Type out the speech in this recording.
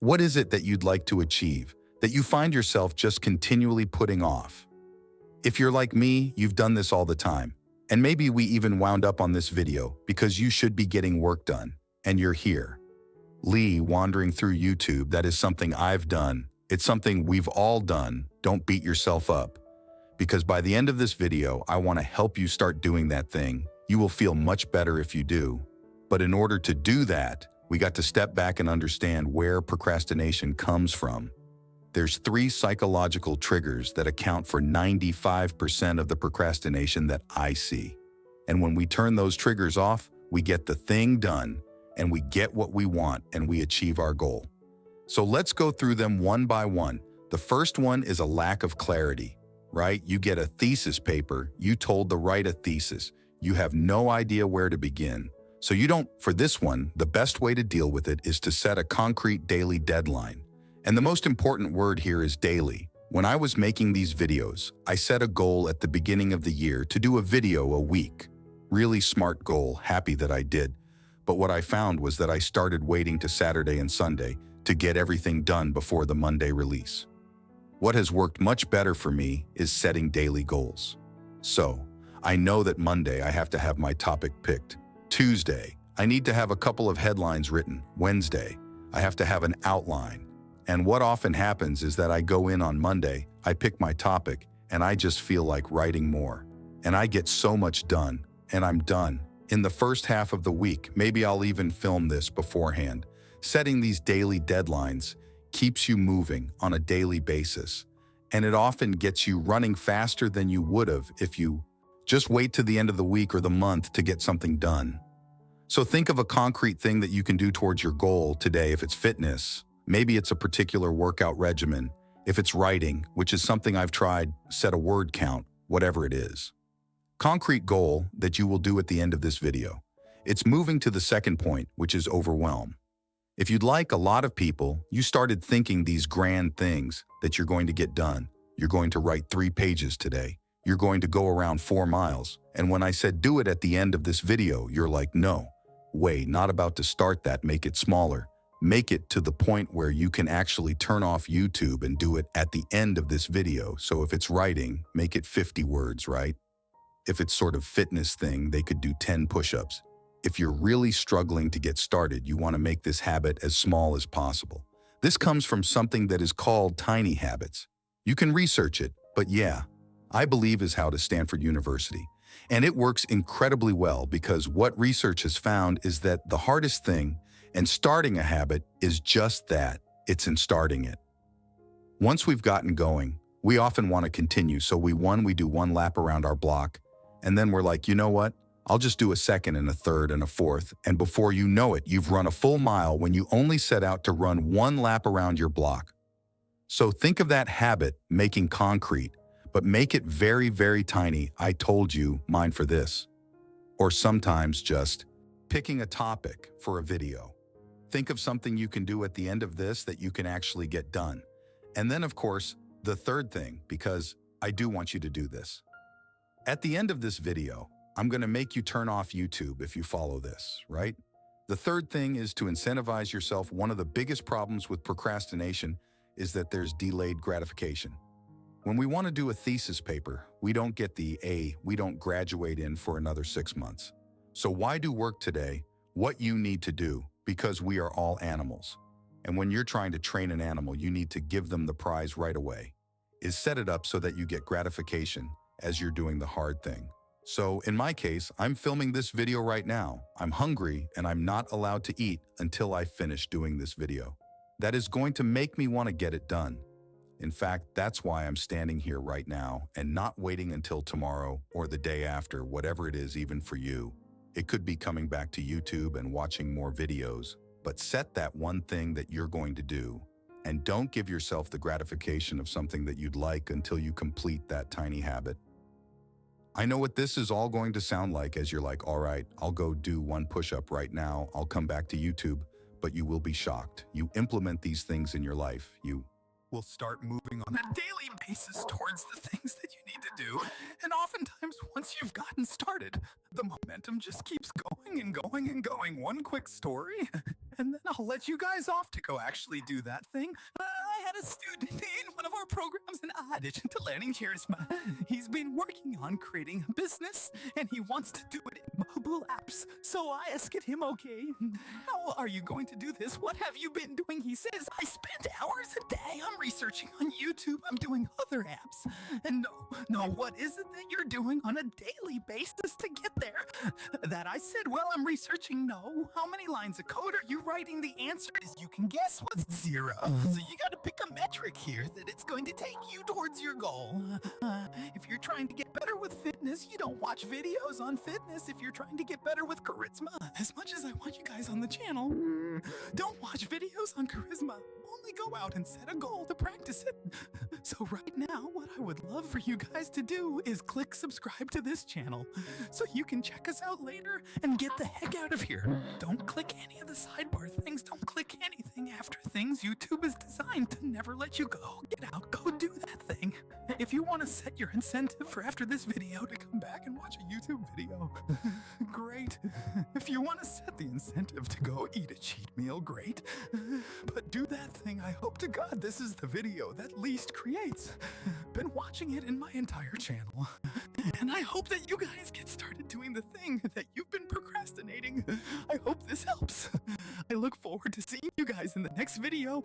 What is it that you'd like to achieve, that you find yourself just continually putting off? If you're like me, you've done this all the time. And maybe we even wound up on this video because you should be getting work done, and you're here. Lee, wandering through YouTube, that is something I've done. It's something we've all done. Don't beat yourself up. Because by the end of this video, I want to help you start doing that thing. You will feel much better if you do. But in order to do that, we got to step back and understand where procrastination comes from. There's 3 psychological triggers that account for 95% of the procrastination that I see. And when we turn those triggers off, we get the thing done, and we get what we want, and we achieve our goal. So let's go through them one by one. The first one is a lack of clarity, right? You get a thesis paper, you told to write a thesis. You have no idea where to begin. So for this one, the best way to deal with it is to set a concrete daily deadline. And the most important word here is daily. When I was making these videos, I set a goal at the beginning of the year to do a video a week. Really smart goal, happy that I did. But what I found was that I started waiting to Saturday and Sunday to get everything done before the Monday release. What has worked much better for me is setting daily goals. So, I know that Monday I have to have my topic picked. Tuesday, I need to have a couple of headlines written. Wednesday, I have to have an outline. And what often happens is that I go in on Monday, I pick my topic, and I just feel like writing more. And I get so much done, and I'm done. In the first half of the week, maybe I'll even film this beforehand. Setting these daily deadlines keeps you moving on a daily basis, and it often gets you running faster than you would have if you just wait to the end of the week or the month to get something done. So think of a concrete thing that you can do towards your goal today. If it's fitness, maybe it's a particular workout regimen. If it's writing, which is something I've tried, set a word count, whatever it is. Concrete goal that you will do at the end of this video. It's moving to the second point, which is overwhelm. If you'd like a lot of people, you started thinking these grand things that you're going to get done. You're going to write 3 pages today. You're going to go around 4 miles. And when I said do it at the end of this video, you're like, no, wait, not about to start that, make it smaller. Make it to the point where you can actually turn off YouTube and do it at the end of this video. So if it's writing, make it 50 words, right? If it's sort of fitness thing, they could do 10 push-ups. If you're really struggling to get started, you want to make this habit as small as possible. This comes from something that is called tiny habits. You can research it, but yeah, I believe is how to Stanford University. And it works incredibly well because what research has found is that the hardest thing in starting a habit is just that, it's in starting it. Once we've gotten going, we often want to continue, so we do 1 lap around our block, and then we're like, you know what? I'll just do a second and a third and a fourth, and before you know it, you've run a full mile when you only set out to run 1 lap around your block. So think of that habit making concrete, but make it very, very tiny. I told you, mine for this. Or sometimes just picking a topic for a video. Think of something you can do at the end of this that you can actually get done. And then, of course, the third thing, because I do want you to do this. At the end of this video, I'm going to make you turn off YouTube if you follow this, right? The third thing is to incentivize yourself. One of the biggest problems with procrastination is that there's delayed gratification. When we want to do a thesis paper, we don't get the A, we don't graduate in for another 6 months. So why do work today what you need to do? Because we are all animals. And when you're trying to train an animal, you need to give them the prize right away. Is set it up so that you get gratification as you're doing the hard thing. So in my case, I'm filming this video right now. I'm hungry and I'm not allowed to eat until I finish doing this video. That is going to make me want to get it done. In fact, that's why I'm standing here right now and not waiting until tomorrow or the day after, whatever it is, even for you. It could be coming back to YouTube and watching more videos, but set that one thing that you're going to do, and don't give yourself the gratification of something that you'd like until you complete that tiny habit. I know what this is all going to sound like as you're like, all right, I'll go do 1 push-up right now, I'll come back to YouTube, but you will be shocked. You implement these things in your life, you will start moving on a daily basis towards the things that you need to do. And oftentimes, once you've gotten started, the momentum just keeps going and going and going. One quick story, and then I'll let you guys off to go actually do that thing. I had a student in one of our programs in addition to learning charisma. He's been working on creating a business, and he wants to do it in mobile apps. So I asked him, okay, how are you going to do this? What have you been doing? He says, I spend hours a day. I'm researching on YouTube. I'm doing other apps. And no, what is it that you're doing on a daily basis to get there? That I said, well, I'm researching. No. How many lines of code are you writing? The answer is you can guess what's 0. So you got to pick a metric here that it's going to take you towards your goal. If you're trying to get better with fitness, you don't watch videos on fitness. If you're trying to get better with charisma, as much as I want you guys on the channel, don't watch videos on charisma. Only go out and set a goal to practice it. So right now, what I would love for you guys to do is click subscribe to this channel so you can check us out later and get the heck out of here. Don't click any of the sidebar things. Don't click anything after things. YouTube is designed to never let you go. Get out, go do that thing. If you want to set your incentive for after this video to come back and watch a YouTube video, great. If you want to set the incentive to go eat a cheat meal, great. But do that thing. I hope to God this is the video that least creates. Been watching it in my entire channel. And I hope that you guys get started doing the thing that you've been procrastinating. I hope this helps. I look forward to seeing you guys in the next video.